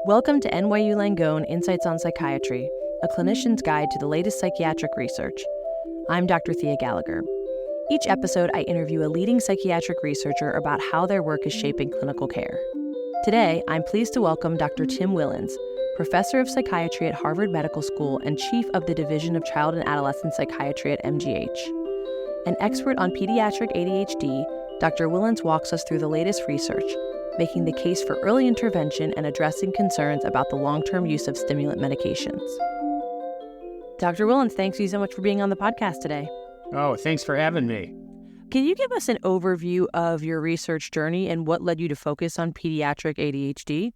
Welcome to NYU Langone Insights on Psychiatry, a clinician's guide to the latest psychiatric research. I'm Dr. Thea Gallagher. Each episode, I interview a leading psychiatric researcher about how their work is shaping clinical care. Today, I'm pleased to welcome Dr. Tim Wilens, Professor of Psychiatry at Harvard Medical School and Chief of the Division of Child and Adolescent Psychiatry at MGH. An expert on pediatric ADHD, Dr. Wilens walks us through the latest research, making the case for early intervention and addressing concerns about the long-term use of stimulant medications. Dr. Wilens, thanks you so much for being on the podcast today. Oh, thanks for having me. Can you give us an overview of your research journey and what led you to focus on pediatric ADHD?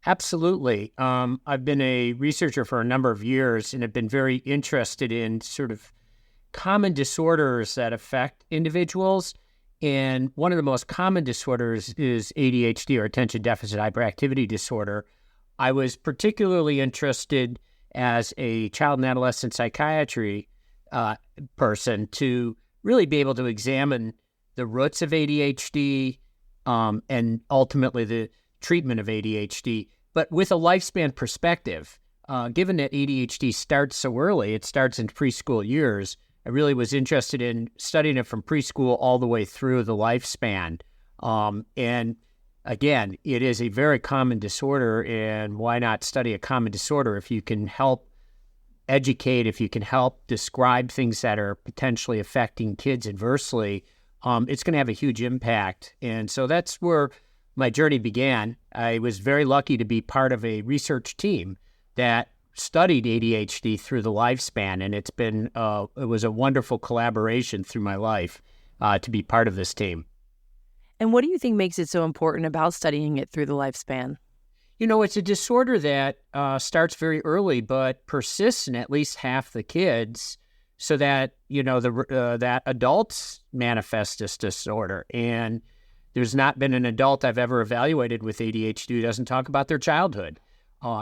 Absolutely. I've been a researcher for a number of years and have been very interested in sort of common disorders that affect individuals. And one of the most common disorders is ADHD, or attention deficit hyperactivity disorder. I was particularly interested as a child and adolescent psychiatry person to really be able to examine the roots of ADHD and ultimately the treatment of ADHD, but with a lifespan perspective. Given that ADHD starts so early, it starts in preschool years, I really was interested in studying it from preschool all the way through the lifespan. And again, it is a very common disorder, and why not study a common disorder if you can help educate, if you can help describe things that are potentially affecting kids adversely, it's going to have a huge impact. And so that's where my journey began. I was very lucky to be part of a research team that studied ADHD through the lifespan, and it was a wonderful collaboration through my life to be part of this team. And what do you think makes it so important about studying it through the lifespan? You know, it's a disorder that starts very early, but persists in at least half the kids, so that that adults manifest this disorder. And there's not been an adult I've ever evaluated with ADHD who doesn't talk about their childhood.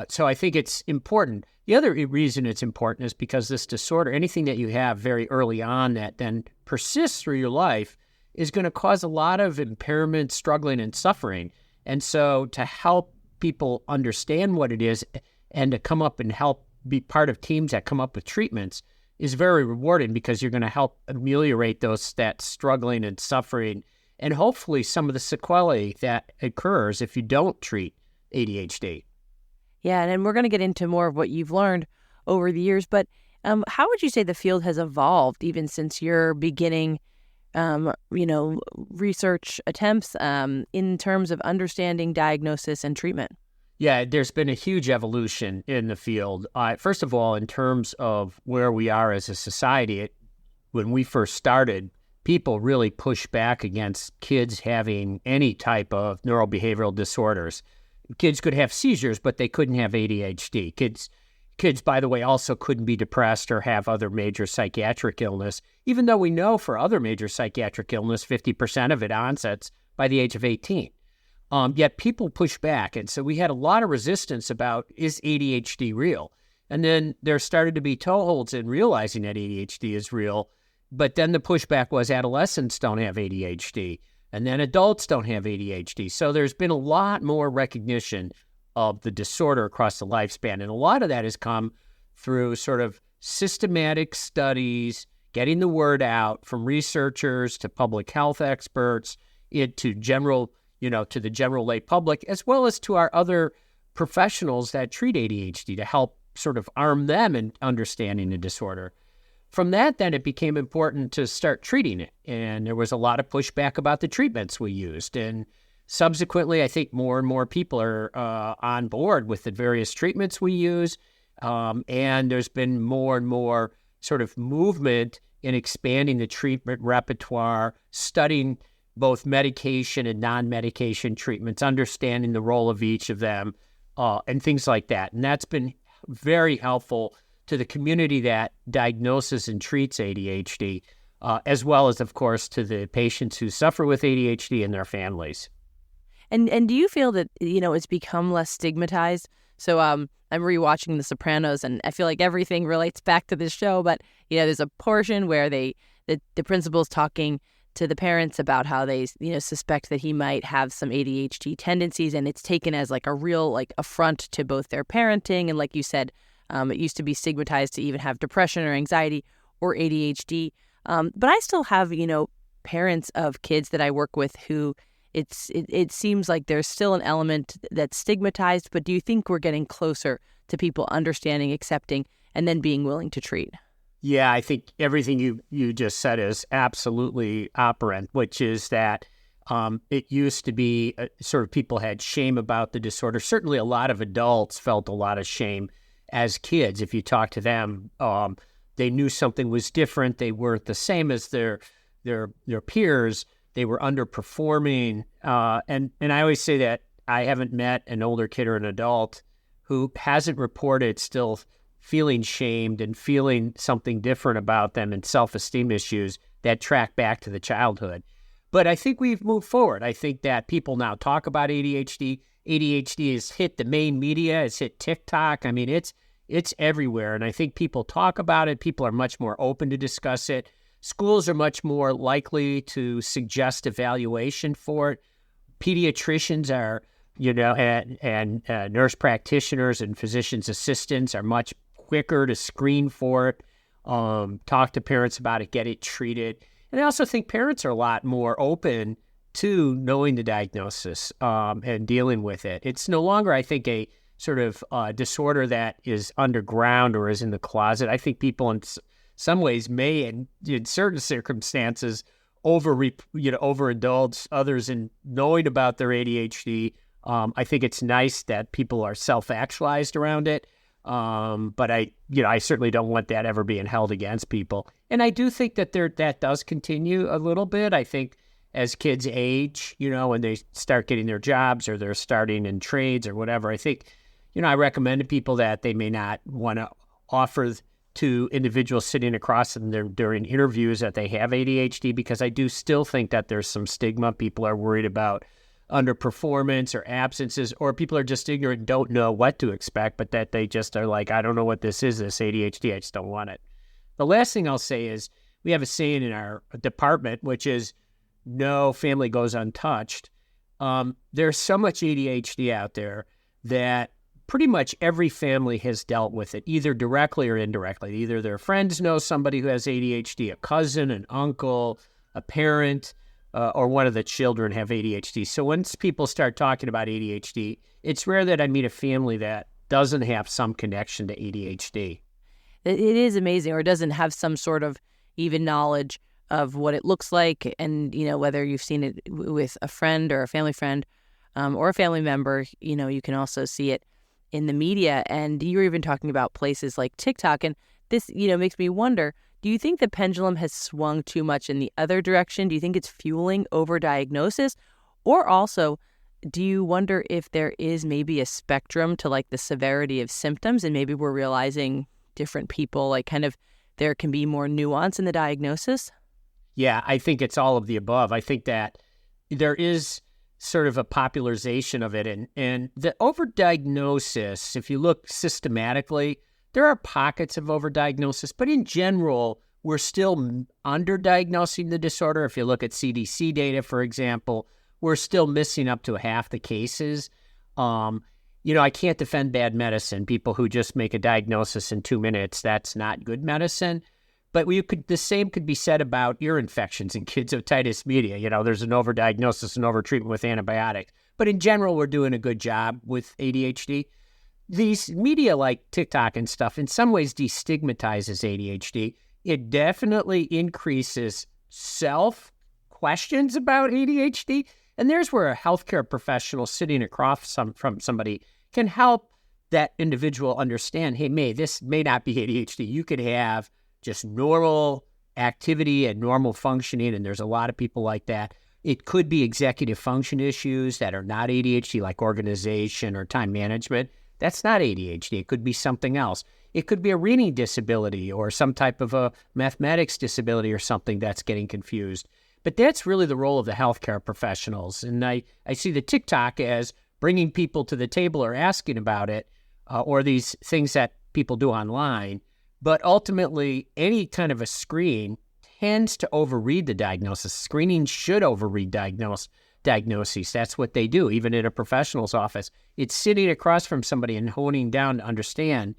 So I think it's important. The other reason it's important is because this disorder, anything that you have very early on that then persists through your life, is going to cause a lot of impairment, struggling, and suffering. And so to help people understand what it is and to come up and help be part of teams that come up with treatments is very rewarding, because you're going to help ameliorate that struggling and suffering and hopefully some of the sequelae that occurs if you don't treat ADHD. Yeah, and we're going to get into more of what you've learned over the years, but how would you say the field has evolved even since your beginning, research attempts in terms of understanding diagnosis and treatment? Yeah, there's been a huge evolution in the field. First of all, in terms of where we are as a society, when we first started, people really pushed back against kids having any type of neurobehavioral disorders. Kids could have seizures, but they couldn't have ADHD. Kids, by the way, also couldn't be depressed or have other major psychiatric illness, even though we know for other major psychiatric illness, 50% of it onsets by the age of 18. Yet people push back. And so we had a lot of resistance about, is ADHD real? And then there started to be toeholds in realizing that ADHD is real. But then the pushback was adolescents don't have ADHD. And then adults don't have ADHD. So there's been a lot more recognition of the disorder across the lifespan. And a lot of that has come through sort of systematic studies, getting the word out from researchers to public health experts, to the general lay public, as well as to our other professionals that treat ADHD to help sort of arm them in understanding the disorder. From that, then, it became important to start treating it. And there was a lot of pushback about the treatments we used. And subsequently, I think more and more people are on board with the various treatments we use. And there's been more and more sort of movement in expanding the treatment repertoire, studying both medication and non-medication treatments, understanding the role of each of them, and things like that. And that's been very helpful to the community that diagnoses and treats ADHD, as well as, of course, to the patients who suffer with ADHD and their families. And do you feel that, it's become less stigmatized? So I'm rewatching The Sopranos, and I feel like everything relates back to this show, but, there's a portion where the principal's talking to the parents about how they, suspect that he might have some ADHD tendencies, and it's taken as like a real affront to both their parenting. And like you said, it used to be stigmatized to even have depression or anxiety or ADHD. But I still have, parents of kids that I work with who it seems like there's still an element that's stigmatized. But do you think we're getting closer to people understanding, accepting, and then being willing to treat? Yeah, I think everything you just said is absolutely operant, which is that it used to be sort of people had shame about the disorder. Certainly a lot of adults felt a lot of shame as kids. If you talk to them, they knew something was different. They weren't the same as their peers. They were underperforming. And I always say that I haven't met an older kid or an adult who hasn't reported still feeling shamed and feeling something different about them and self-esteem issues that track back to the childhood. But I think we've moved forward. I think that people now talk about ADHD. ADHD has hit the main media. It's hit TikTok. I mean, it's everywhere. And I think people talk about it. People are much more open to discuss it. Schools are much more likely to suggest evaluation for it. Pediatricians are, and nurse practitioners and physicians' assistants are much quicker to screen for it, talk to parents about it, get it treated. And I also think parents are a lot more open to knowing the diagnosis and dealing with it. It's no longer, I think, a sort of disorder that is underground or is in the closet. I think people in some ways may, in certain circumstances, overindulge others in knowing about their ADHD. I think it's nice that people are self-actualized around it. But I certainly don't want that ever being held against people. And I do think that that does continue a little bit. I think as kids age, when they start getting their jobs or they're starting in trades or whatever, I think, I recommend to people that they may not want to offer to individuals sitting across from them during interviews that they have ADHD, because I do still think that there's some stigma. People are worried about underperformance or absences, or people are just ignorant and don't know what to expect, but that they just are like, I don't know what this is, this ADHD, I just don't want it. The last thing I'll say is we have a saying in our department, which is no family goes untouched. There's so much ADHD out there that pretty much every family has dealt with it, either directly or indirectly. Either their friends know somebody who has ADHD, a cousin, an uncle, a parent, or one of the children have ADHD. So once people start talking about ADHD, it's rare that I meet a family that doesn't have some connection to ADHD. It is amazing, or doesn't have some sort of even knowledge of what it looks like, and whether you've seen it with a friend or a family friend or a family member. You can also see it in the media. And you were even talking about places like TikTok, and this makes me wonder, do you think the pendulum has swung too much in the other direction? Do you think it's fueling overdiagnosis? Or also, do you wonder if there is maybe a spectrum to the severity of symptoms, and maybe we're realizing different people, there can be more nuance in the diagnosis? Yeah, I think it's all of the above. I think that there is sort of a popularization of it. And the overdiagnosis, if you look systematically, there are pockets of overdiagnosis, but in general, we're still underdiagnosing the disorder. If you look at CDC data, for example, we're still missing up to half the cases. I can't defend bad medicine. People who just make a diagnosis in 2 minutes, that's not good medicine. But the same could be said about ear infections in kids, otitis media. There's an overdiagnosis and overtreatment with antibiotics. But in general, we're doing a good job with ADHD. These media like TikTok and stuff in some ways destigmatizes ADHD. It definitely increases self-questions about ADHD. And there's where a healthcare professional sitting across from somebody can help that individual understand, hey, this may not be ADHD. You could have just normal activity and normal functioning, and there's a lot of people like that. It could be executive function issues that are not ADHD, like organization or time management. That's not ADHD. It could be something else. It could be a reading disability or some type of a mathematics disability or something that's getting confused. But that's really the role of the healthcare professionals. And I see the TikTok as bringing people to the table or asking about it, or these things that people do online. But ultimately, any kind of a screen tends to overread the diagnosis. Screening should overread diagnoses. That's what they do, even in a professional's office. It's sitting across from somebody and honing down to understand,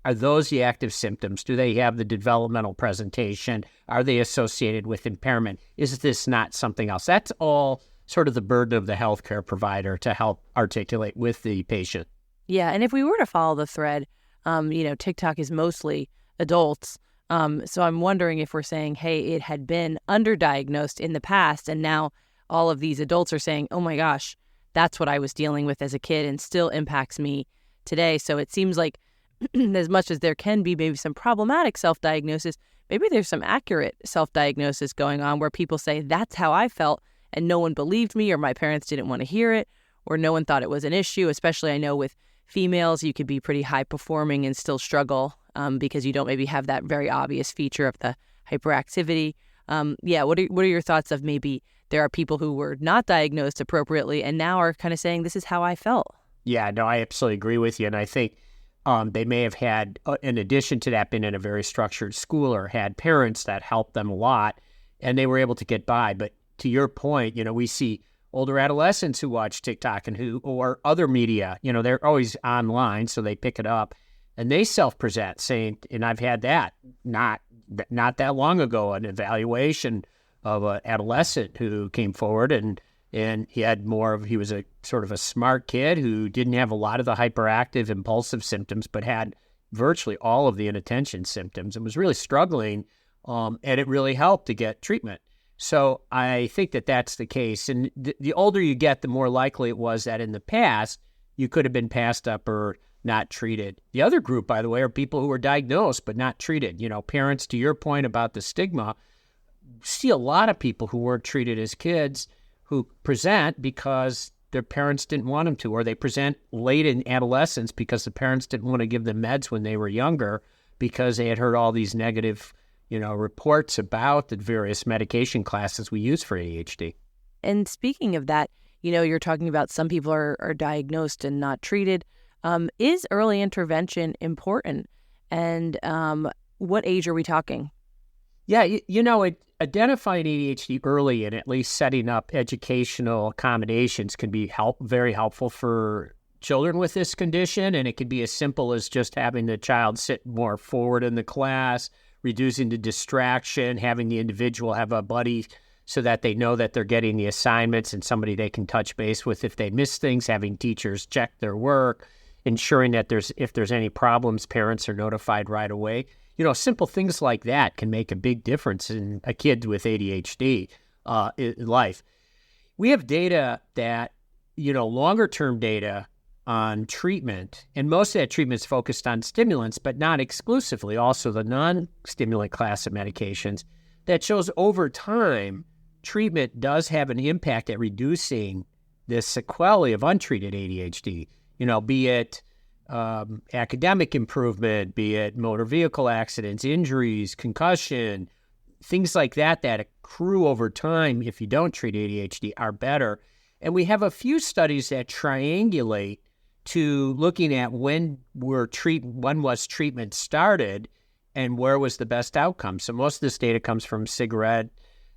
are those the active symptoms? Do they have the developmental presentation? Are they associated with impairment? Is this not something else? That's all sort of the burden of the healthcare provider to help articulate with the patient. Yeah, and if we were to follow the thread, TikTok is mostly adults. So I'm wondering if we're saying, hey, it had been underdiagnosed in the past, and now all of these adults are saying, oh my gosh, that's what I was dealing with as a kid and still impacts me today. So it seems like as much as there can be maybe some problematic self-diagnosis, maybe there's some accurate self-diagnosis going on where people say, that's how I felt, and no one believed me, or my parents didn't want to hear it, or no one thought it was an issue. Especially I know with females, you could be pretty high-performing and still struggle because you don't maybe have that very obvious feature of the hyperactivity. What are your thoughts of maybe there are people who were not diagnosed appropriately and now are kind of saying, this is how I felt? Yeah, no, I absolutely agree with you. And I think they may have had, in addition to that, been in a very structured school or had parents that helped them a lot, and they were able to get by. But to your point, we see older adolescents who watch TikTok and or other media, they're always online, so they pick it up and they self-present saying, and I've had that not that long ago, an evaluation of an adolescent who came forward and he was a sort of a smart kid who didn't have a lot of the hyperactive, impulsive symptoms, but had virtually all of the inattention symptoms and was really struggling. And it really helped to get treatment. So I think that that's the case. And the older you get, the more likely it was that in the past, you could have been passed up or not treated. The other group, by the way, are people who were diagnosed but not treated. Parents, to your point about the stigma, see a lot of people who weren't treated as kids who present because their parents didn't want them to, or they present late in adolescence because the parents didn't want to give them meds when they were younger because they had heard all these negative reports about the various medication classes we use for ADHD. And speaking of that, you're talking about some people are diagnosed and not treated. Is early intervention important? And what age are we talking? Yeah, identifying ADHD early and at least setting up educational accommodations can be very helpful for children with this condition. And it could be as simple as just having the child sit more forward in the class, reducing the distraction, having the individual have a buddy so that they know that they're getting the assignments and somebody they can touch base with if they miss things, having teachers check their work, ensuring that if there's any problems, parents are notified right away. Simple things like that can make a big difference in a kid with ADHD in life. We have data that, longer-term data on treatment, and most of that treatment is focused on stimulants, but not exclusively, also the non-stimulant class of medications, that shows over time, treatment does have an impact at reducing the sequelae of untreated ADHD, be it academic improvement, be it motor vehicle accidents, injuries, concussion, things like that accrue over time if you don't treat ADHD are better. And we have a few studies that triangulate to looking at when was treatment started and where was the best outcome. So most of this data comes from cigarette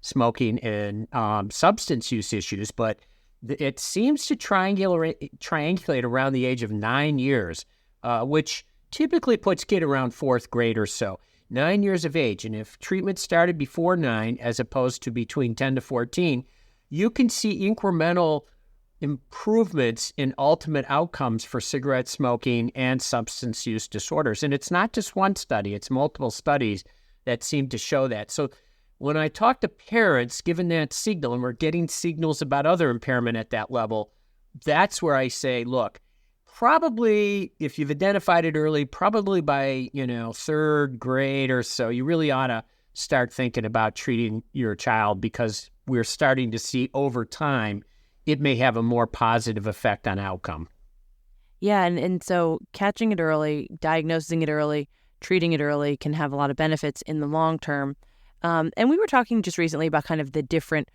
smoking and substance use issues, but it seems to triangulate around the age of 9 years, which typically puts kid around fourth grade or so. 9 years of age. And if treatment started before 9, as opposed to between 10 to 14, you can see incremental improvements in ultimate outcomes for cigarette smoking and substance use disorders. And it's not just one study, it's multiple studies that seem to show that. So when I talk to parents, given that signal, and we're getting signals about other impairment at that level, that's where I say, look, probably if you've identified it early, probably by, third grade or so, you really ought to start thinking about treating your child, because we're starting to see over time it may have a more positive effect on outcome. Yeah, and so catching it early, diagnosing it early, treating it early can have a lot of benefits in the long term. And we were talking just recently about kind of the different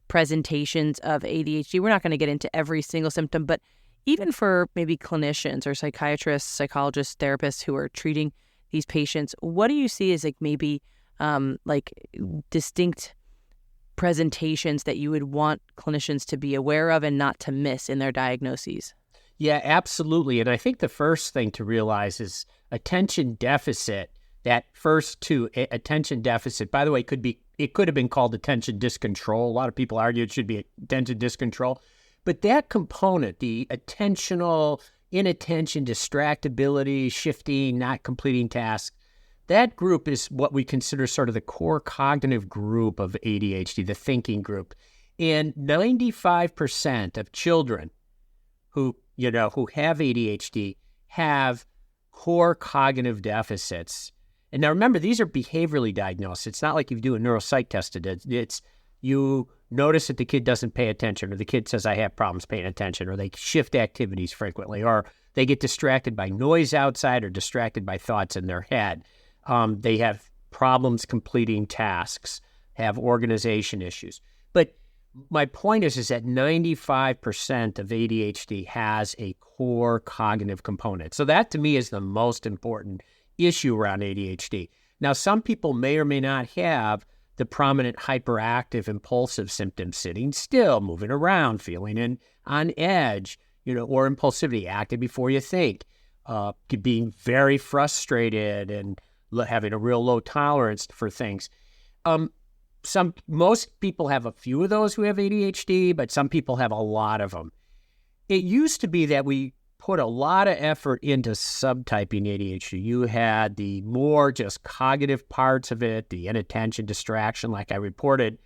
presentations of ADHD. We're not going to get into every single symptom, but even for maybe clinicians or psychiatrists, psychologists, therapists who are treating these patients, what do you see as maybe like distinct presentations that you would want clinicians to be aware of and not to miss in their diagnoses? Yeah, absolutely. And I think the first thing to realize is attention deficit. That first two, attention deficit, by the way, it could have been called attention discontrol. A lot of people argue it should be attention discontrol. But that component, the attentional, inattention, distractibility, shifting, not completing tasks, that group is what we consider sort of the core cognitive group of ADHD, the thinking group. And 95% of children who have ADHD have core cognitive deficits. And now remember, these are behaviorally diagnosed. It's not like you do a neuropsych test. It's you notice that the kid doesn't pay attention, or the kid says, I have problems paying attention, or they shift activities frequently, or they get distracted by noise outside or distracted by thoughts in their head. They have problems completing tasks, have organization issues. But my point is that 95% of ADHD has a core cognitive component. So that to me is the most important issue around ADHD. Now, some people may or may not have the prominent hyperactive impulsive symptoms, sitting still, moving around, feeling on edge, or impulsivity, acting before you think, being very frustrated and having a real low tolerance for things. Most people have a few of those who have ADHD, but some people have a lot of them. It used to be that we put a lot of effort into subtyping ADHD. You had the more just cognitive parts of it, the inattention, distraction, like I reported,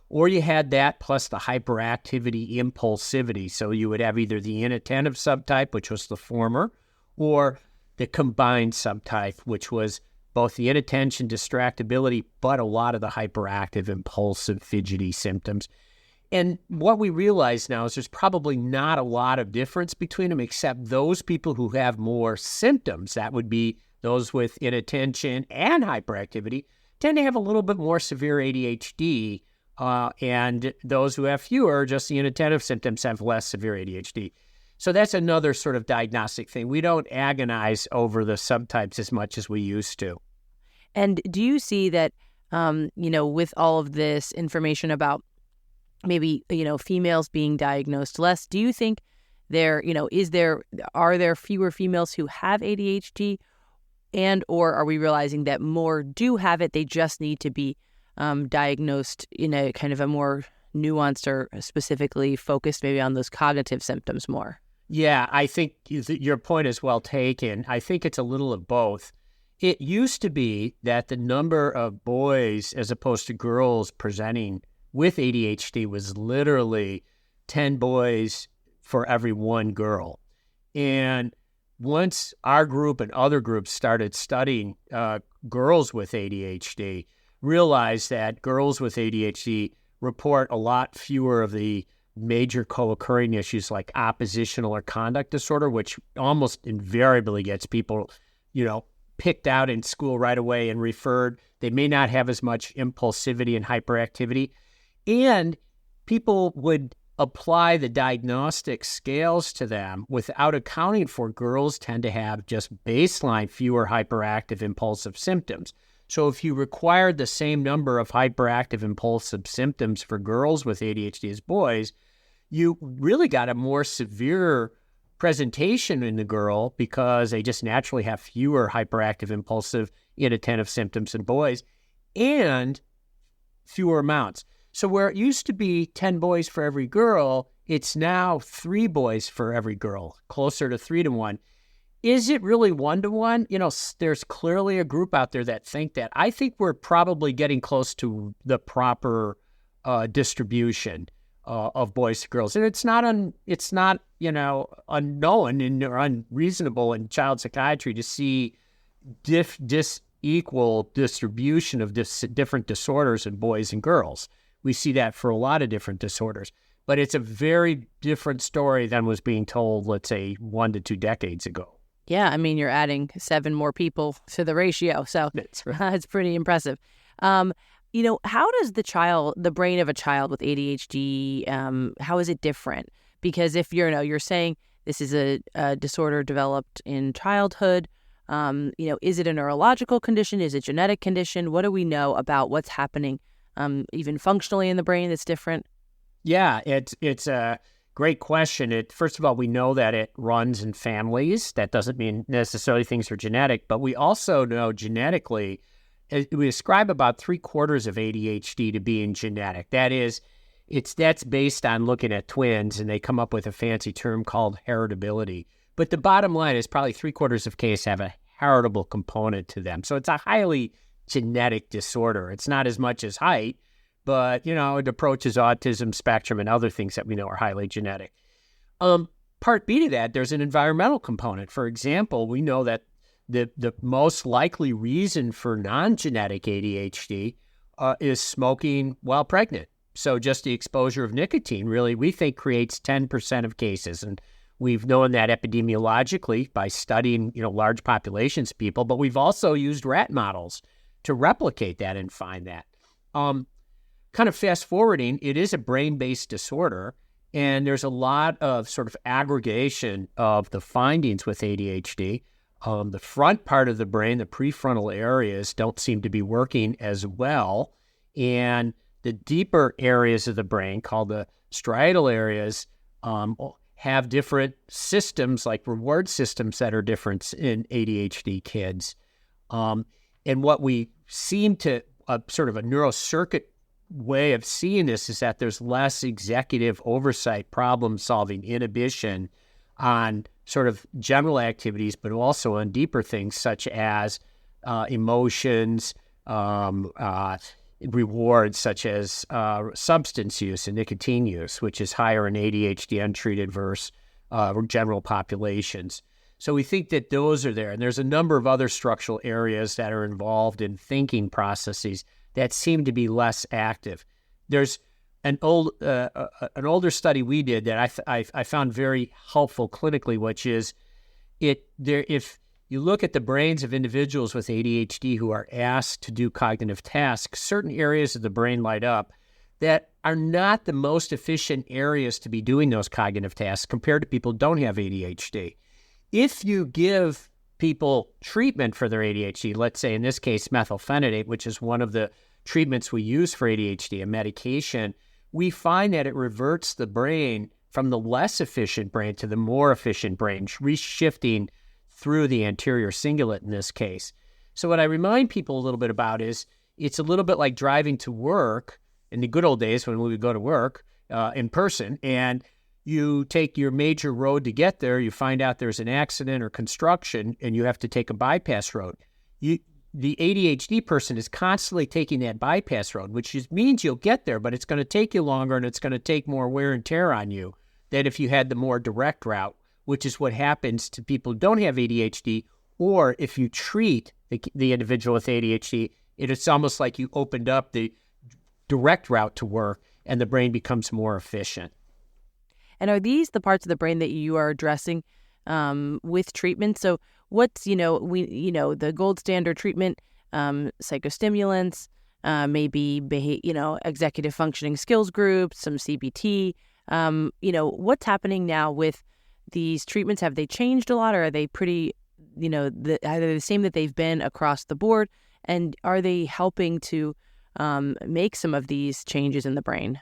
or you had that plus the hyperactivity, impulsivity. So you would have either the inattentive subtype, which was the former, or the combined subtype, which was both the inattention, distractibility, but a lot of the hyperactive, impulsive, fidgety symptoms. And what we realize now is there's probably not a lot of difference between them, except those people who have more symptoms, that would be those with inattention and hyperactivity, tend to have a little bit more severe ADHD, and those who have fewer, just the inattentive symptoms, have less severe ADHD. So that's another sort of diagnostic thing. We don't agonize over the subtypes as much as we used to. And do you see that, with all of this information about maybe, females being diagnosed less, do you think are there fewer females who have ADHD, or are we realizing that more do have it, they just need to be diagnosed in a kind of a more nuanced or specifically focused maybe on those cognitive symptoms more? Yeah, I think your point is well taken. I think it's a little of both. It used to be that the number of boys as opposed to girls presenting with ADHD was literally 10 boys for every one girl. And once our group and other groups started studying girls with ADHD, realized that girls with ADHD report a lot fewer of the major co-occurring issues like oppositional or conduct disorder, which almost invariably gets people, picked out in school right away and referred. They may not have as much impulsivity and hyperactivity. And people would apply the diagnostic scales to them without accounting for girls tend to have just baseline fewer hyperactive impulsive symptoms. So if you required the same number of hyperactive impulsive symptoms for girls with ADHD as boys, you really got a more severe presentation in the girl because they just naturally have fewer hyperactive, impulsive, inattentive symptoms in boys and fewer amounts. So where it used to be 10 boys for every girl, it's now 3 boys for every girl, closer to 3 to 1. Is it really 1 to 1? There's clearly a group out there that think that. I think we're probably getting close to the proper distribution of boys to girls, and it's not unknown or unreasonable in child psychiatry to see disequal distribution of different disorders in boys and girls. We see that for a lot of different disorders, but it's a very different story than was being told, let's say, 1 to 2 decades ago. Yeah, I mean, you're adding 7 more people to the ratio, so That's right. It's pretty impressive. How does the brain of a child with ADHD, how is it different? Because if you're saying this is a disorder developed in childhood, Is it a neurological condition? Is it a genetic condition? What do we know about what's happening even functionally in the brain that's different? Yeah, it's a great question. First of all, we know that it runs in families. That doesn't mean necessarily things are genetic, but we also know genetically, we ascribe about 3/4 of ADHD to being genetic. That is, that's based on looking at twins, and they come up with a fancy term called heritability. But the bottom line is probably 3/4 of cases have a heritable component to them. So it's a highly genetic disorder. It's not as much as height, but, it approaches autism spectrum and other things that we know are highly genetic. Part B to that, there's an environmental component. For example, we know that the most likely reason for non-genetic ADHD is smoking while pregnant. So just the exposure of nicotine really, we think, creates 10% of cases. And we've known that epidemiologically by studying, large populations of people, but we've also used rat models to replicate that and find that. Kind of fast forwarding, it is a brain-based disorder, and there's a lot of sort of aggregation of the findings with ADHD. The front part of the brain, the prefrontal areas, don't seem to be working as well, and the deeper areas of the brain, called the striatal areas, have different systems, like reward systems, that are different in ADHD kids. And what we seem to, sort of a neurocircuit way of seeing this, is that there's less executive oversight, problem-solving, inhibition on sort of general activities, but also on deeper things such as emotions, rewards such as substance use and nicotine use, which is higher in ADHD untreated versus general populations. So we think that those are there. And there's a number of other structural areas that are involved in thinking processes that seem to be less active. There's an older study we did that I found very helpful clinically, which is if you look at the brains of individuals with ADHD who are asked to do cognitive tasks, certain areas of the brain light up that are not the most efficient areas to be doing those cognitive tasks compared to people who don't have ADHD. If you give people treatment for their ADHD, let's say in this case methylphenidate, which is one of the treatments we use for ADHD, a medication, we find that it reverts the brain from the less efficient brain to the more efficient brain, reshifting through the anterior cingulate in this case. So what I remind people a little bit about is it's a little bit like driving to work in the good old days when we would go to work in person, and you take your major road to get there, you find out there's an accident or construction, and you have to take a bypass road. The ADHD person is constantly taking that bypass road, which means you'll get there, but it's going to take you longer and it's going to take more wear and tear on you than if you had the more direct route, which is what happens to people who don't have ADHD, or if you treat the individual with ADHD, it's almost like you opened up the direct route to work and the brain becomes more efficient. And are these the parts of the brain that you are addressing with treatment? So what's, the gold standard treatment, psychostimulants, maybe, executive functioning skills groups, some CBT, what's happening now with these treatments? Have they changed a lot, or are they pretty, are they the same that they've been across the board? And are they helping to make some of these changes in the brain?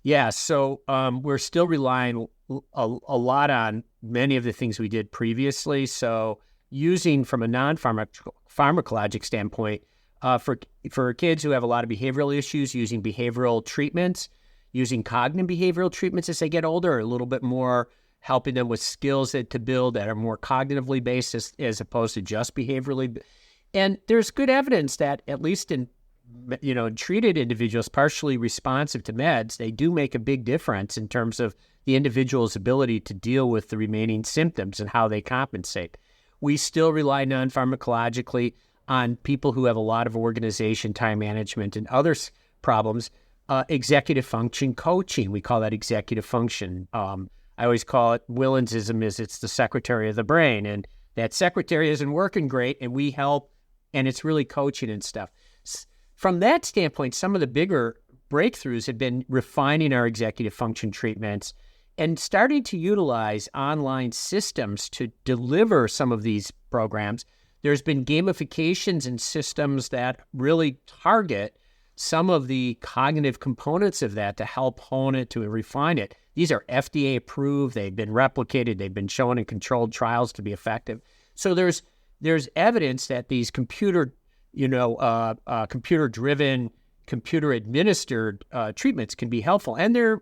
Yeah, so we're still relying a lot on many of the things we did previously. So using from a non-pharmacologic standpoint, for kids who have a lot of behavioral issues, using behavioral treatments, using cognitive behavioral treatments as they get older, a little bit more helping them with skills to build that are more cognitively based as opposed to just behaviorally. And there's good evidence that at least in treated individuals partially responsive to meds, they do make a big difference in terms of the individual's ability to deal with the remaining symptoms and how they compensate. We still rely non-pharmacologically on people who have a lot of organization, time management, and other problems. Executive function coaching, we call that executive function. I always call it Wilensism, it's the secretary of the brain, and that secretary isn't working great, and we help, and it's really coaching and stuff. From that standpoint, some of the bigger breakthroughs have been refining our executive function treatments and starting to utilize online systems to deliver some of these programs. there's been gamifications and systems that really target some of the cognitive components of that to help hone it, to refine it. These are FDA approved. They've been replicated. They've been shown in controlled trials to be effective. So there's evidence that these computer-driven, computer-administered treatments can be helpful. And they're,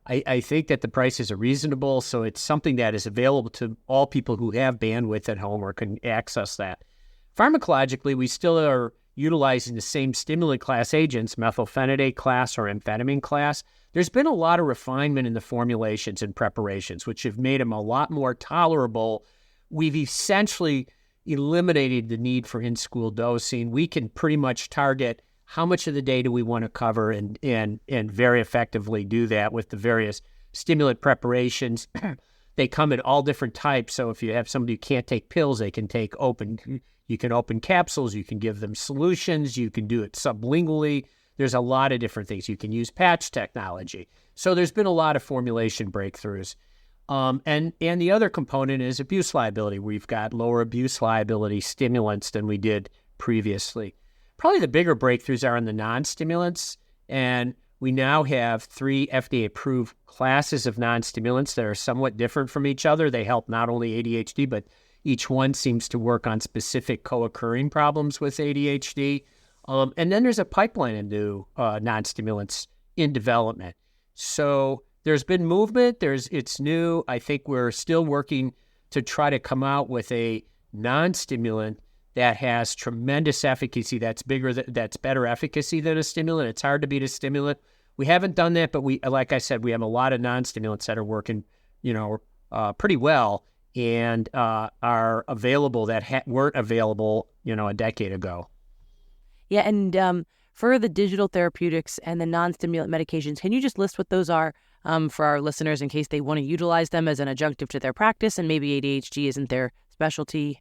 I think that the prices are reasonable, so it's something that is available to all people who have bandwidth at home or can access that. Pharmacologically, we still are utilizing the same stimulant class agents, methylphenidate class or amphetamine class. There's been a lot of refinement in the formulations and preparations, which have made them a lot more tolerable. We've essentially eliminated the need for in-school dosing. We can pretty much target how much of the day do we want to cover and very effectively do that with the various stimulant preparations. They come in all different types. So if you have somebody who can't take pills, they can take you can open capsules, you can give them solutions, you can do it sublingually. There's a lot of different things. You can use patch technology. So there's been a lot of formulation breakthroughs. And the other component is abuse liability. We've got lower abuse liability stimulants than we did previously. Probably the bigger breakthroughs are in the non-stimulants, and we now have 3 FDA-approved classes of non-stimulants that are somewhat different from each other. They help not only ADHD, but each one seems to work on specific co-occurring problems with ADHD. And then there's a pipeline into non-stimulants in development. So there's been movement. It's new. I think we're still working to try to come out with a non-stimulant that has tremendous efficacy, that's better efficacy than a stimulant. It's hard to beat a stimulant. We haven't done that, but like I said, we have a lot of non-stimulants that are working, pretty well and are available that weren't available, a decade ago. Yeah, and for the digital therapeutics and the non-stimulant medications, can you just list what those are for our listeners in case they want to utilize them as an adjunctive to their practice and maybe ADHD isn't their specialty?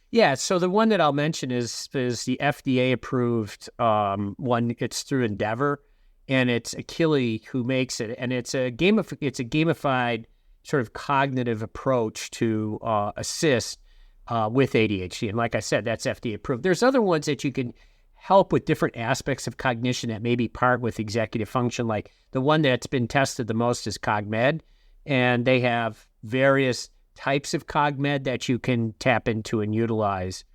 Yeah, so the one that I'll mention is the FDA-approved one. It's through Endeavor, and it's Achille who makes it, and it's a gamified sort of cognitive approach to assist with ADHD. And like I said, that's FDA-approved. There's other ones that you can help with different aspects of cognition that may be part with executive function. Like the one that's been tested the most is CogMed, and they have various types of CogMed that you can tap into and utilize.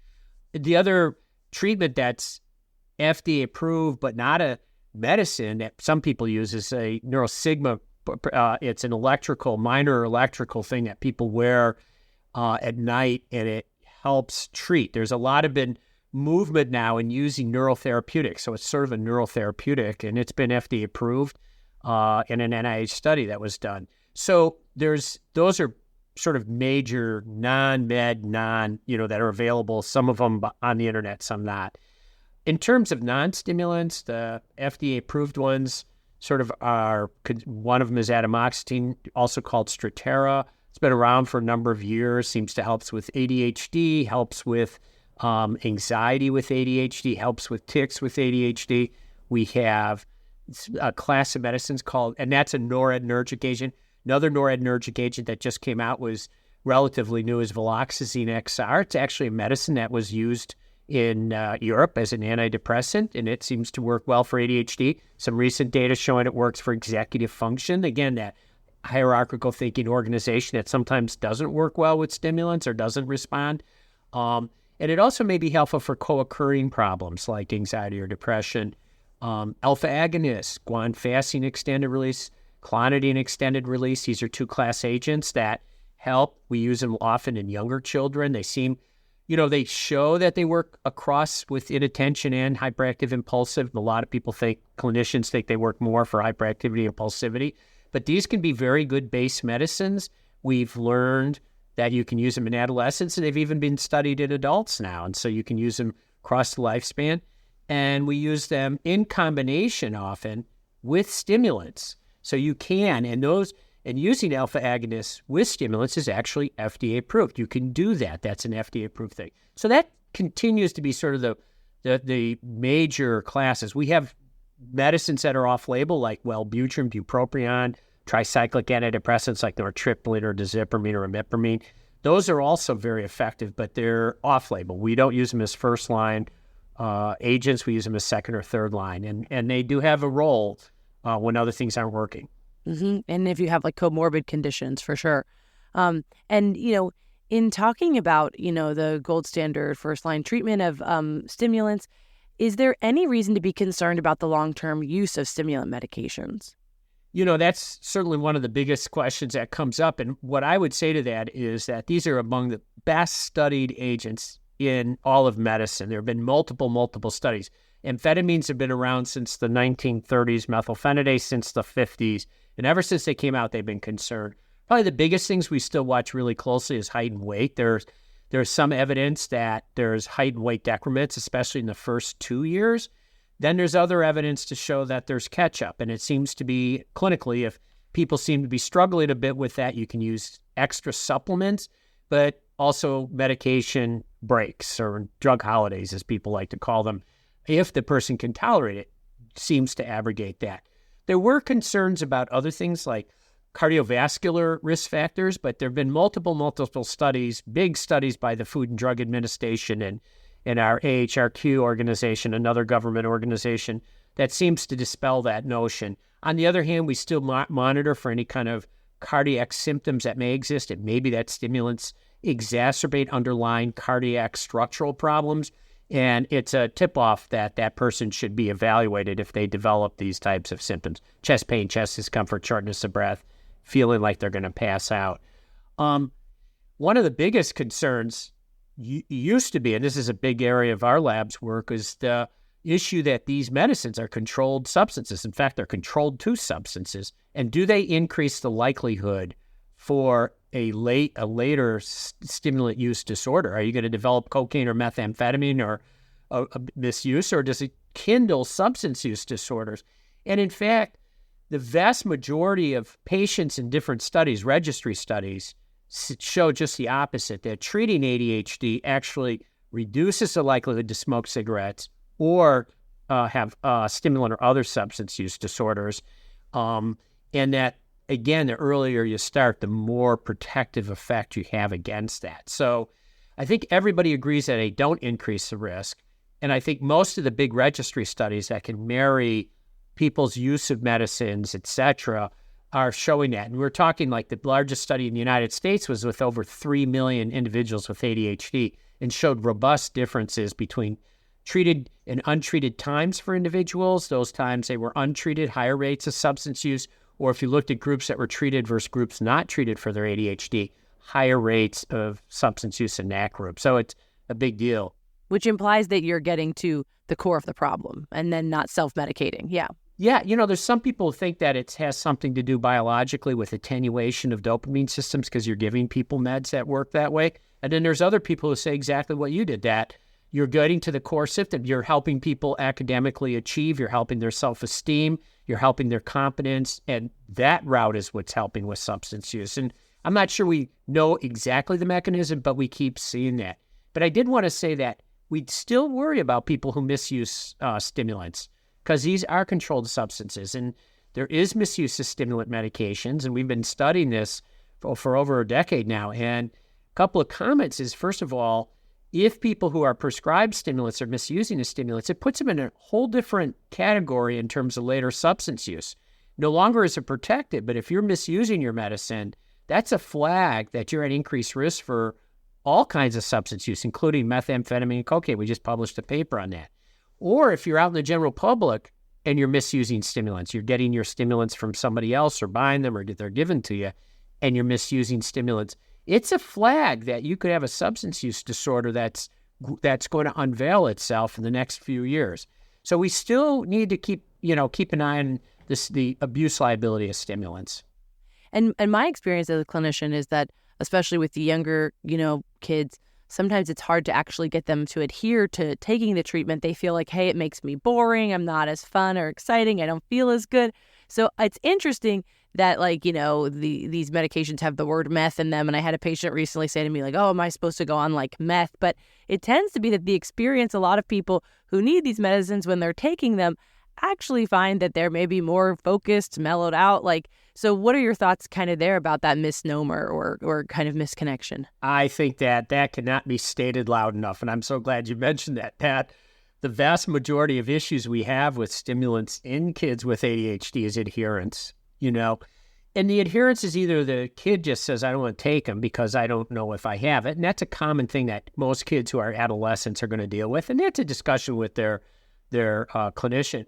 The other treatment that's FDA approved but not a medicine that some people use is a NeuroSigma. It's an minor electrical thing that people wear at night, and it helps treat. There's a lot of movement now in using neurotherapeutics. So it's sort of a neurotherapeutic, and it's been FDA approved in an NIH study that was done. So those are sort of major non-med, that are available, some of them on the internet, some not. In terms of non-stimulants, the FDA-approved ones sort of one of them is atomoxetine, also called Strattera. It's been around for a number of years, seems to help with ADHD, helps with anxiety with ADHD, helps with tics with ADHD. We have a class of medicines called, and that's a noradrenergic agent. Another noradrenergic agent that just came out was relatively new is Viloxazine XR. It's actually a medicine that was used in Europe as an antidepressant, and it seems to work well for ADHD. Some recent data showing it works for executive function. Again, that hierarchical thinking organization that sometimes doesn't work well with stimulants or doesn't respond. And it also may be helpful for co-occurring problems like anxiety or depression. Alpha agonists, guanfacine extended release, clonidine extended release. These are 2 class agents that help. We use them often in younger children. They seem, they show that they work across with inattention and hyperactive impulsive. A lot of clinicians think they work more for hyperactivity and impulsivity, but these can be very good base medicines. We've learned that you can use them in adolescents, and they've even been studied in adults now. And so you can use them across the lifespan. And we use them in combination often with stimulants. So you can, and using alpha agonists with stimulants is actually FDA approved. You can do that. That's an FDA approved thing. So that continues to be sort of the major classes. We have medicines that are off label like Wellbutrin, bupropion, tricyclic antidepressants like nortriptyline or diazepamine or imipramine. Those are also very effective, but they're off-label. We don't use them as first-line agents. We use them as second or third line, and they do have a role when other things aren't working. Mm-hmm. And if you have like comorbid conditions, for sure. And, in talking about, the gold standard first-line treatment of stimulants, is there any reason to be concerned about the long-term use of stimulant medications? That's certainly one of the biggest questions that comes up. And what I would say to that is that these are among the best studied agents in all of medicine. There have been multiple studies. Amphetamines have been around since the 1930s, methylphenidate since the 50s. And ever since they came out, they've been concerned. Probably the biggest things we still watch really closely is height and weight. There's some evidence that there's height and weight decrements, especially in the first 2 years. Then there's other evidence to show that there's catch-up. And it seems to be clinically, if people seem to be struggling a bit with that, you can use extra supplements, but also medication breaks or drug holidays, as people like to call them. If the person can tolerate it, seems to abrogate that. There were concerns about other things like cardiovascular risk factors, but there have been multiple studies, big studies by the Food and Drug Administration and our AHRQ organization, another government organization, that seems to dispel that notion. On the other hand, we still monitor for any kind of cardiac symptoms that may exist. It may be that stimulants exacerbate underlying cardiac structural problems, and it's a tip-off that that person should be evaluated if they develop these types of symptoms: chest pain, chest discomfort, shortness of breath, feeling like they're going to pass out. One of the biggest concerns used to be, and this is a big area of our lab's work, is the issue that these medicines are controlled substances. In fact, they're controlled 2 substances. And do they increase the likelihood for a later stimulant use disorder? Are you going to develop cocaine or methamphetamine or a misuse, or does it kindle substance use disorders? And in fact, the vast majority of patients in different studies, registry studies, show just the opposite, that treating ADHD actually reduces the likelihood to smoke cigarettes or have stimulant or other substance use disorders. And that, again, the earlier you start, the more protective effect you have against that. So I think everybody agrees that they don't increase the risk. And I think most of the big registry studies that can marry people's use of medicines, et cetera, are showing that. And we're talking like the largest study in the United States was with over 3 million individuals with ADHD and showed robust differences between treated and untreated times for individuals. Those times they were untreated, higher rates of substance use, or if you looked at groups that were treated versus groups not treated for their ADHD, higher rates of substance use in that group. So it's a big deal. Which implies that you're getting to the core of the problem and then not self-medicating. Yeah. Yeah, there's some people who think that it has something to do biologically with attenuation of dopamine systems because you're giving people meds that work that way. And then there's other people who say exactly what you did, that you're getting to the core symptom. You're helping people academically achieve. You're helping their self-esteem. You're helping their competence. And that route is what's helping with substance use. And I'm not sure we know exactly the mechanism, but we keep seeing that. But I did want to say that we'd still worry about people who misuse stimulants, because these are controlled substances, and there is misuse of stimulant medications, and we've been studying this for over a decade now. And a couple of comments is, first of all, if people who are prescribed stimulants are misusing the stimulants, it puts them in a whole different category in terms of later substance use. No longer is it protected, but if you're misusing your medicine, that's a flag that you're at increased risk for all kinds of substance use, including methamphetamine and cocaine. We just published a paper on that. Or if you're out in the general public and you're misusing stimulants, you're getting your stimulants from somebody else or buying them or they're given to you, and you're misusing stimulants, it's a flag that you could have a substance use disorder that's going to unveil itself in the next few years. So we still need to keep an eye on the abuse liability of stimulants. And my experience as a clinician is that, especially with the younger, kids, sometimes it's hard to actually get them to adhere to taking the treatment. They feel like, hey, it makes me boring. I'm not as fun or exciting. I don't feel as good. So it's interesting that, these medications have the word meth in them. And I had a patient recently say to me, like, oh, am I supposed to go on like meth? But it tends to be that the experience, a lot of people who need these medicines when they're taking them actually find that they're maybe more focused, mellowed out. Like, so what are your thoughts kind of there about that misnomer or kind of misconnection? I think that cannot be stated loud enough. And I'm so glad you mentioned that, Pat. The vast majority of issues we have with stimulants in kids with ADHD is adherence, And the adherence is either the kid just says, I don't want to take them because I don't know if I have it. And that's a common thing that most kids who are adolescents are going to deal with. And that's a discussion with their clinician.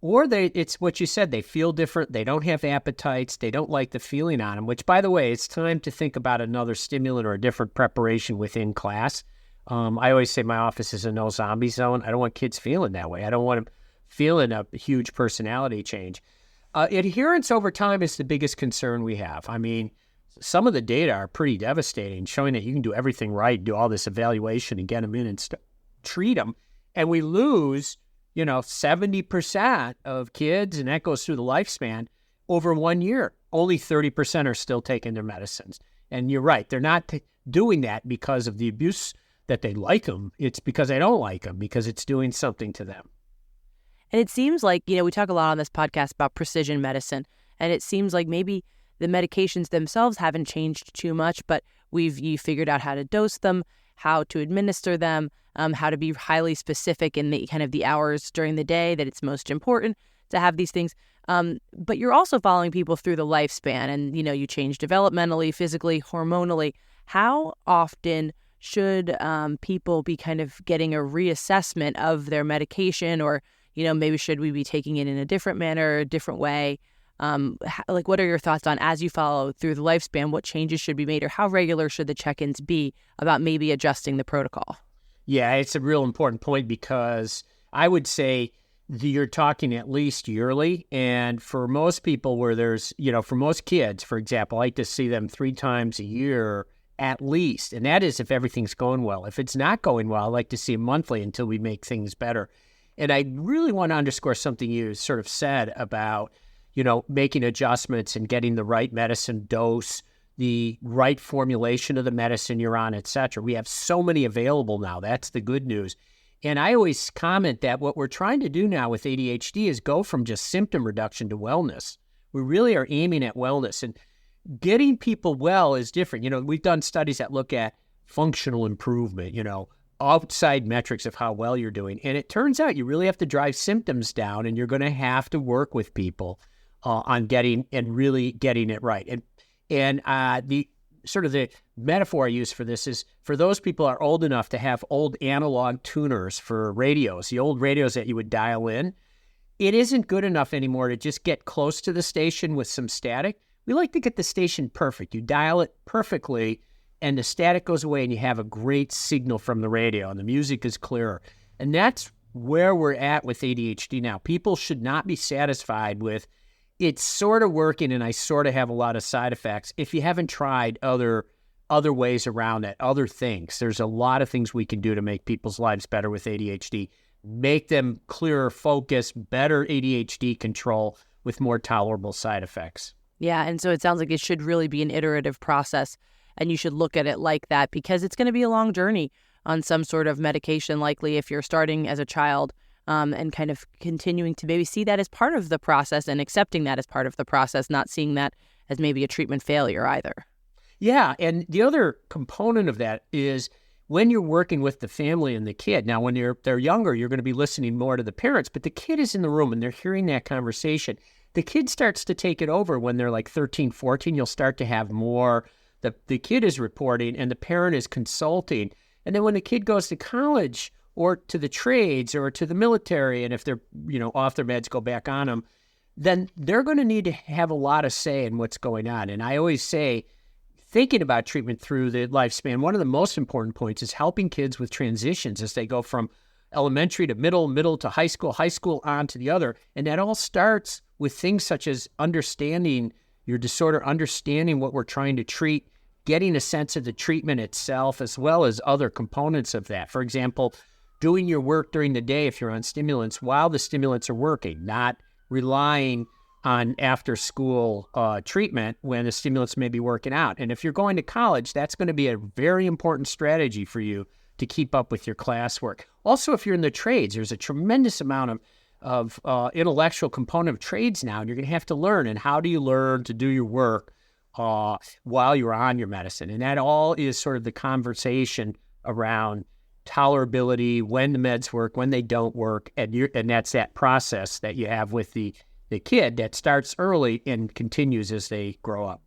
Or it's what you said, they feel different, they don't have appetites, they don't like the feeling on them, which, by the way, it's time to think about another stimulant or a different preparation within class. I always say my office is a no-zombie zone. I don't want kids feeling that way. I don't want them feeling a huge personality change. Adherence over time is the biggest concern we have. I mean, some of the data are pretty devastating, showing that you can do everything right, do all this evaluation and get them in and treat them, and we lose 70% of kids, and that goes through the lifespan, over 1 year. Only 30% are still taking their medicines. And you're right, they're not doing that because of the abuse that they like them. It's because they don't like them, because it's doing something to them. And it seems like, we talk a lot on this podcast about precision medicine, and it seems like maybe the medications themselves haven't changed too much, but you figured out how to dose them, how to administer them, how to be highly specific in the kind of the hours during the day that it's most important to have these things. But you're also following people through the lifespan, and, you change developmentally, physically, hormonally. How often should people be kind of getting a reassessment of their medication, or, maybe should we be taking it in a different manner, a different way? What are your thoughts on, as you follow through the lifespan, what changes should be made, or how regular should the check-ins be about maybe adjusting the protocol? Yeah, it's a real important point, because I would say you're talking at least yearly. And for most people where there's, for most kids, for example, I like to see them 3 times a year at least. And that is if everything's going well. If it's not going well, I like to see them monthly until we make things better. And I really want to underscore something you sort of said about, making adjustments and getting the right medicine dose, the right formulation of the medicine you're on, et cetera. We have so many available now. That's the good news. And I always comment that what we're trying to do now with ADHD is go from just symptom reduction to wellness. We really are aiming at wellness, and getting people well is different. We've done studies that look at functional improvement, outside metrics of how well you're doing. And it turns out you really have to drive symptoms down, and you're going to have to work with people on getting it right. And the sort of the metaphor I use for this is, for those people who are old enough to have old analog tuners for radios, the old radios that you would dial in, it isn't good enough anymore to just get close to the station with some static. We like to get the station perfect. You dial it perfectly, and the static goes away, and you have a great signal from the radio, and the music is clearer. And that's where we're at with ADHD now. People should not be satisfied with, it's sort of working and I sort of have a lot of side effects, if you haven't tried other ways around it, other things. There's a lot of things we can do to make people's lives better with ADHD, make them clearer focus, better ADHD control with more tolerable side effects. Yeah, and so it sounds like it should really be an iterative process, and you should look at it like that, because it's going to be a long journey on some sort of medication, likely if you're starting as a child, and kind of continuing to maybe see that as part of the process and accepting that as part of the process, not seeing that as maybe a treatment failure either. Yeah, and the other component of that is when you're working with the family and the kid. Now, when they're younger, you're going to be listening more to the parents, but the kid is in the room and they're hearing that conversation. The kid starts to take it over when they're like 13, 14. You'll start to have more, the kid is reporting and the parent is consulting. And then when the kid goes to college or to the trades or to the military, and if they're, off their meds, go back on them, then they're going to need to have a lot of say in what's going on. And I always say, thinking about treatment through the lifespan, one of the most important points is helping kids with transitions as they go from elementary to middle to high school on to the other. And that all starts with things such as understanding your disorder, understanding what we're trying to treat, getting a sense of the treatment itself, as well as other components of that. For example, doing your work during the day if you're on stimulants while the stimulants are working, not relying on after-school treatment when the stimulants may be working out. And if you're going to college, that's going to be a very important strategy for you to keep up with your classwork. Also, if you're in the trades, there's a tremendous amount intellectual component of trades now, and you're going to have to learn. And how do you learn to do your work while you're on your medicine? And that all is sort of the conversation around tolerability, when the meds work, when they don't work, and that's that process that you have with the kid that starts early and continues as they grow up.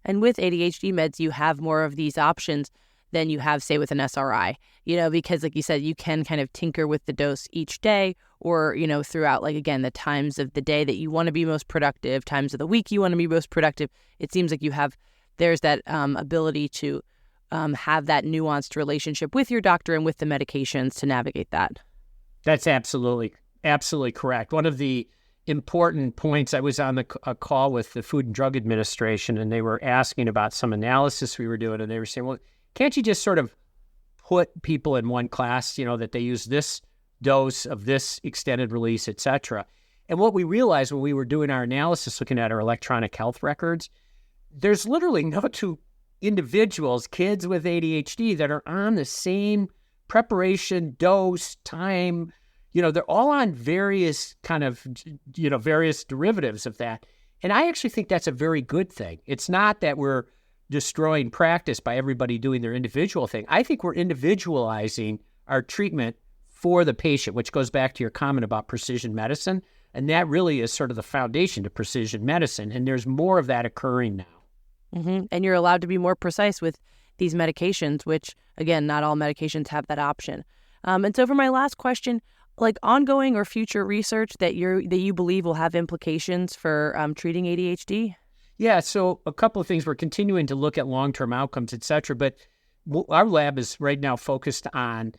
And with ADHD meds, you have more of these options than you have, say, with an SRI, because like you said, you can kind of tinker with the dose each day or, throughout, like, again, the times of the day that you want to be most productive, times of the week you want to be most productive. It seems like there's that ability to have that nuanced relationship with your doctor and with the medications to navigate that. That's absolutely correct. One of the important points, I was on a call with the Food and Drug Administration, and they were asking about some analysis we were doing, and they were saying, well, can't you just sort of put people in one class, that they use this dose of this extended release, et cetera? And what we realized when we were doing our analysis, looking at our electronic health records, there's literally no two individuals, kids with ADHD, that are on the same preparation, dose, time. They're all on various kind of, various derivatives of that. And I actually think that's a very good thing. It's not that we're destroying practice by everybody doing their individual thing. I think we're individualizing our treatment for the patient, which goes back to your comment about precision medicine. And that really is sort of the foundation to precision medicine. And there's more of that occurring now. Mm-hmm. And you're allowed to be more precise with these medications, which, again, not all medications have that option. And so for my last question, like ongoing or future research that you believe will have implications for treating ADHD? Yeah, so a couple of things. We're continuing to look at long-term outcomes, et cetera, but our lab is right now focused on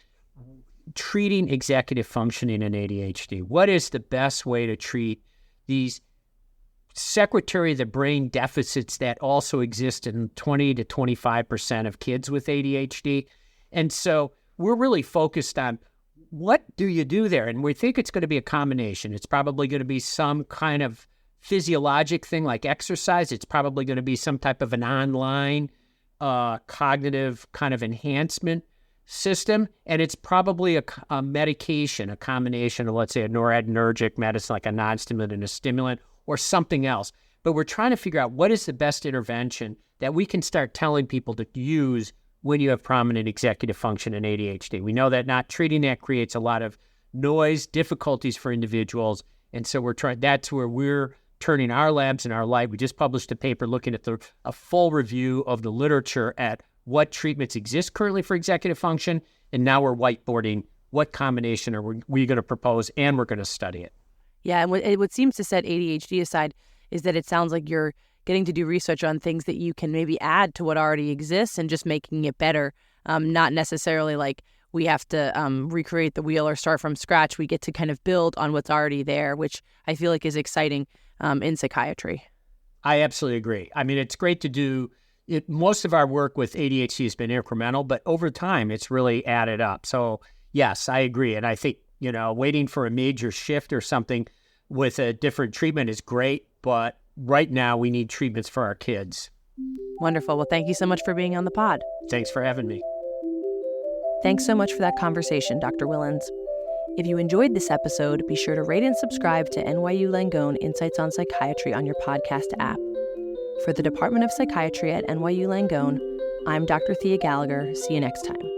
treating executive functioning in ADHD. What is the best way to treat these secretary of the brain deficits that also exist in 20 to 25% of kids with ADHD? And so we're really focused on what do you do there? And we think it's going to be a combination. It's probably going to be some kind of physiologic thing like exercise. It's probably going to be some type of an online cognitive kind of enhancement system. And it's probably a medication, a combination of, let's say, a noradrenergic medicine like a non-stimulant and a stimulant or something else. But we're trying to figure out what is the best intervention that we can start telling people to use when you have prominent executive function in ADHD. We know that not treating that creates a lot of noise, difficulties for individuals. And so that's where we're turning our labs and our light. We just published a paper looking at a full review of the literature at what treatments exist currently for executive function. And now we're whiteboarding what combination are we going to propose, and we're going to study it. Yeah, and what seems to set ADHD aside is that it sounds like you're getting to do research on things that you can maybe add to what already exists and just making it better, not necessarily like we have to recreate the wheel or start from scratch. We get to kind of build on what's already there, which I feel like is exciting in psychiatry. I absolutely agree. I mean, it's great to do it. Most of our work with ADHD has been incremental, but over time, it's really added up. So yes, I agree. And I think, waiting for a major shift or something with a different treatment is great, but right now we need treatments for our kids. Wonderful. Well, thank you so much for being on the pod. Thanks for having me. Thanks so much for that conversation, Dr. Wilens. If you enjoyed this episode, be sure to rate and subscribe to NYU Langone Insights on Psychiatry on your podcast app. For the Department of Psychiatry at NYU Langone, I'm Dr. Thea Gallagher. See you next time.